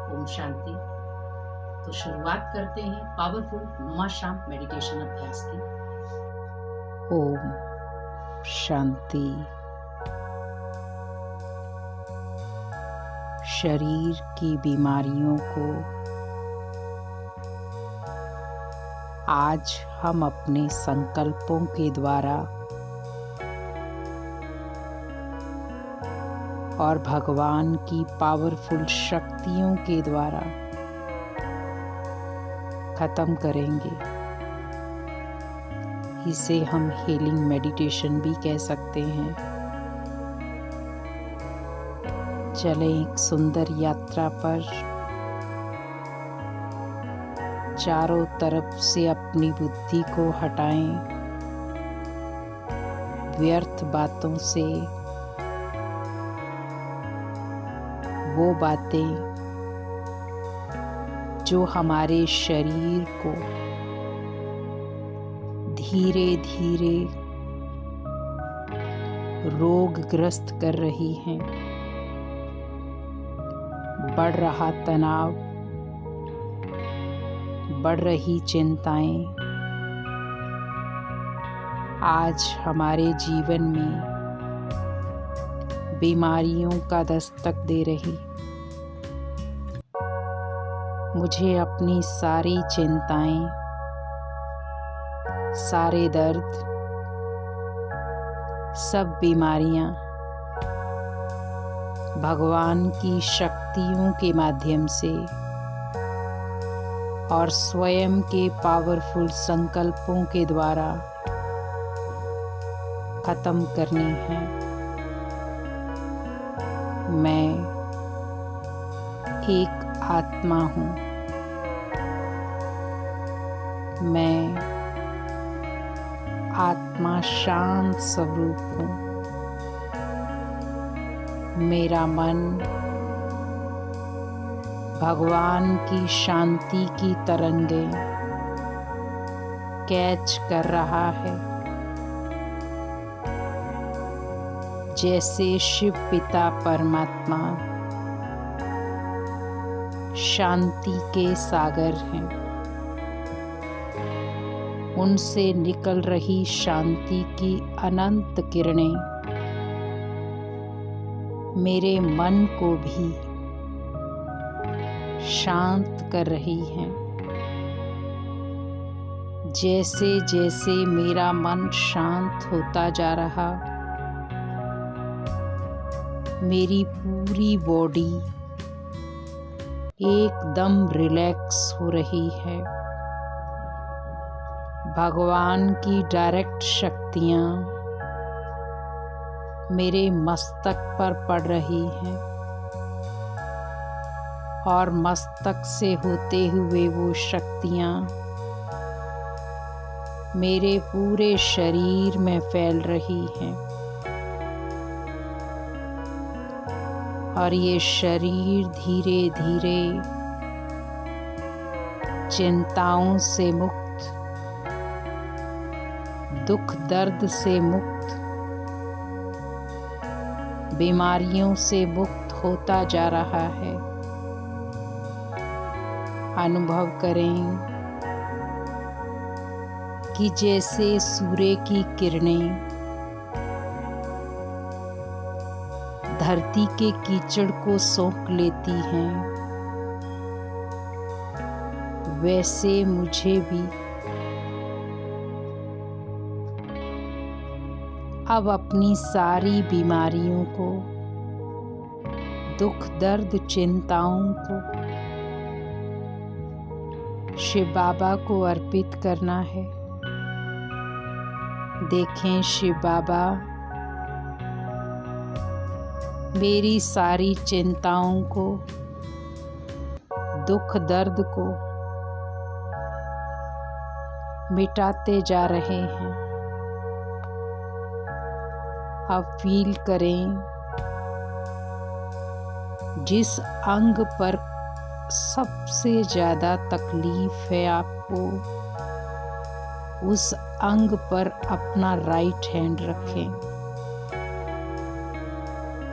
ओम शांति। तो शुरुआत करते हैं पावरफुल नुमा शाम मेडिटेशन अभ्यास की। ओम शांति। शरीर की बीमारियों को आज हम अपने संकल्पों के द्वारा और भगवान की पावरफुल शक्तियों के द्वारा खत्म करेंगे। इसे हम हीलिंग मेडिटेशन भी कह सकते हैं। चलें एक सुंदर यात्रा पर। चारों तरफ से अपनी बुद्धि को हटाएं, व्यर्थ बातों से। वो बातें जो हमारे शरीर को धीरे धीरे रोगग्रस्त कर रही हैं। बढ़ रहा तनाव, बढ़ रही चिंताएं आज हमारे जीवन में बीमारियों का दस्तक दे रही। मुझे अपनी सारी चिंताएं, सारे दर्द, सब बीमारियां भगवान की शक्तियों के माध्यम से और स्वयं के पावरफुल संकल्पों के द्वारा खत्म करनी है। मैं एक आत्मा हूँ। मैं आत्मा शांत स्वरूप हूँ। मेरा मन भगवान की शांति की तरंगें कैच कर रहा है। जैसे शिव पिता परमात्मा शांति के सागर हैं, उनसे निकल रही शांति की अनंत किरणें मेरे मन को भी शांत कर रही हैं। जैसे जैसे मेरा मन शांत होता जा रहा, मेरी पूरी बॉडी एकदम रिलैक्स हो रही है। भगवान की डायरेक्ट शक्तियाँ मेरे मस्तक पर पड़ रही हैं और मस्तक से होते हुए वो शक्तियाँ मेरे पूरे शरीर में फैल रही हैं। और ये शरीर धीरे धीरे चिंताओं से मुक्त, दुख दर्द से मुक्त, बीमारियों से मुक्त होता जा रहा है। अनुभव करें कि जैसे सूर्य की किरणें धरती के कीचड़ को सोख लेती हैं, वैसे मुझे भी अब अपनी सारी बीमारियों को, दुख दर्द चिंताओं को शिव बाबा को अर्पित करना है। देखें शिव बाबा मेरी सारी चिंताओं को, दुख दर्द को मिटाते जा रहे हैं। अब फील करें जिस अंग पर सबसे ज़्यादा तकलीफ है आपको, उस अंग पर अपना राइट हैंड रखें।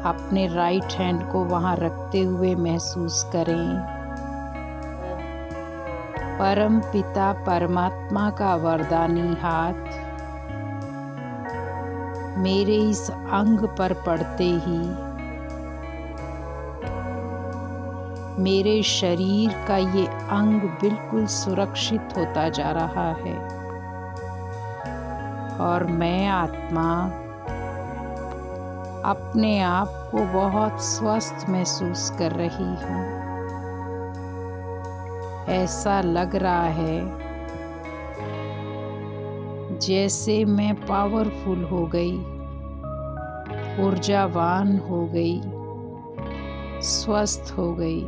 अपने राइट हैंड को वहाँ रखते हुए महसूस करें परम पिता परमात्मा का वरदानी हाथ मेरे इस अंग पर पड़ते ही मेरे शरीर का ये अंग बिल्कुल सुरक्षित होता जा रहा है और मैं आत्मा अपने आप को बहुत स्वस्थ महसूस कर रही हूँ। ऐसा लग रहा है जैसे मैं पावरफुल हो गई, ऊर्जावान हो गई, स्वस्थ हो गई।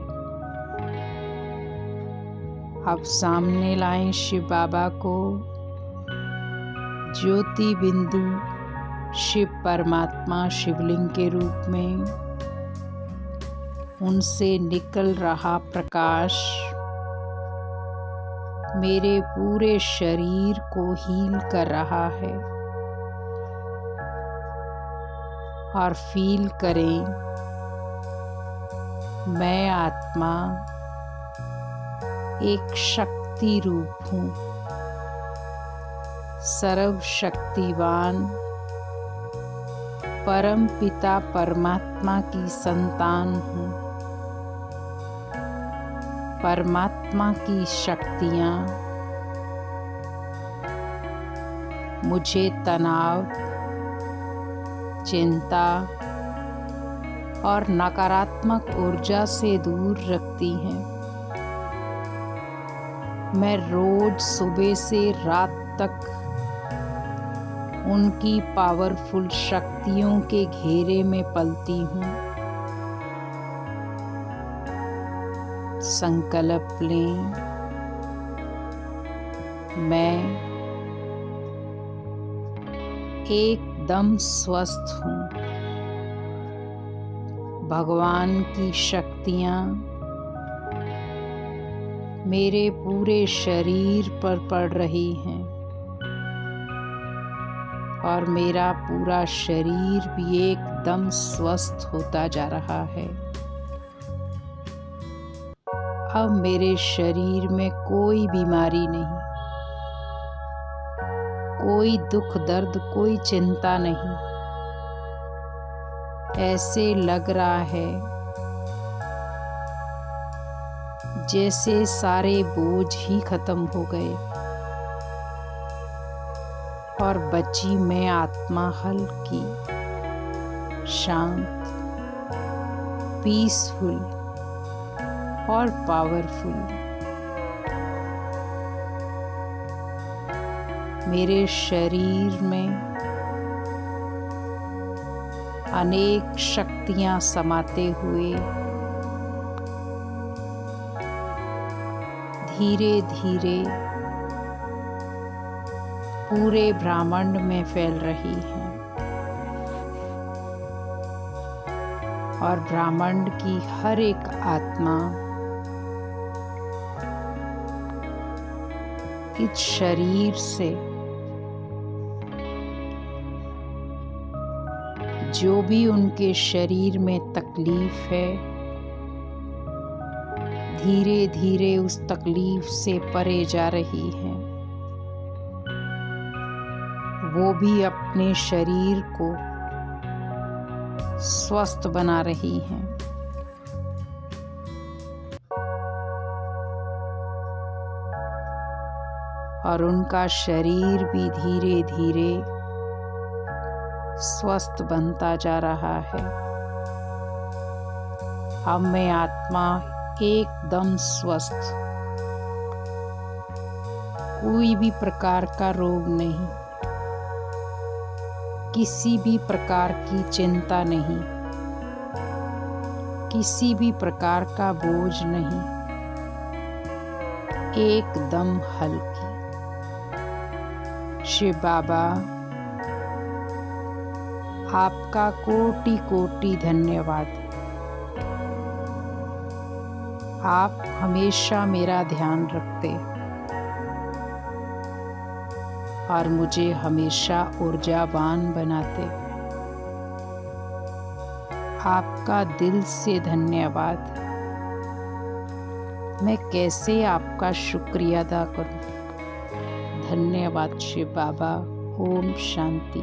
अब सामने लाएं शिव बाबा को, ज्योति बिंदु शिव परमात्मा शिवलिंग के रूप में। उनसे निकल रहा प्रकाश मेरे पूरे शरीर को हील कर रहा है और फील करें मैं आत्मा एक शक्ति रूप हूँ, सर्वशक्तिवान परम पिता परमात्मा की संतान हूँ। परमात्मा की शक्तियाँ मुझे तनाव, चिंता और नकारात्मक ऊर्जा से दूर रखती हैं। मैं रोज सुबह से रात तक उनकी पावरफुल शक्तियों के घेरे में पलती हूँ। संकल्प लें, मैं एकदम स्वस्थ हूँ। भगवान की शक्तियाँ मेरे पूरे शरीर पर पड़ रही हैं और मेरा पूरा शरीर भी एकदम स्वस्थ होता जा रहा है। अब मेरे शरीर में कोई बीमारी नहीं, कोई दुख दर्द, कोई चिंता नहीं। ऐसे लग रहा है जैसे सारे बोझ ही खत्म हो गए और बची मैं आत्मा हल्की, शांत, पीसफुल और पावरफुल। मेरे शरीर में अनेक शक्तियां समाते हुए धीरे धीरे पूरे ब्रह्मांड में फैल रही हैं और ब्रह्मांड की हर एक आत्मा इस शरीर से जो भी उनके शरीर में तकलीफ है, धीरे धीरे उस तकलीफ से परे जा रही हैं। वो भी अपने शरीर को स्वस्थ बना रही हैं। और उनका शरीर भी धीरे धीरे स्वस्थ बनता जा रहा है। अब मैं आत्मा एकदम स्वस्थ, कोई भी प्रकार का रोग नहीं, किसी भी प्रकार की चिंता नहीं, किसी भी प्रकार का बोझ नहीं, एकदम हल्की। शिव बाबा, आपका कोटि कोटि धन्यवाद। आप हमेशा मेरा ध्यान रखते और मुझे हमेशा ऊर्जावान बनाते। आपका दिल से धन्यवाद। मैं कैसे आपका शुक्रिया अदा करूं। धन्यवाद शिव बाबा। ओम शांति।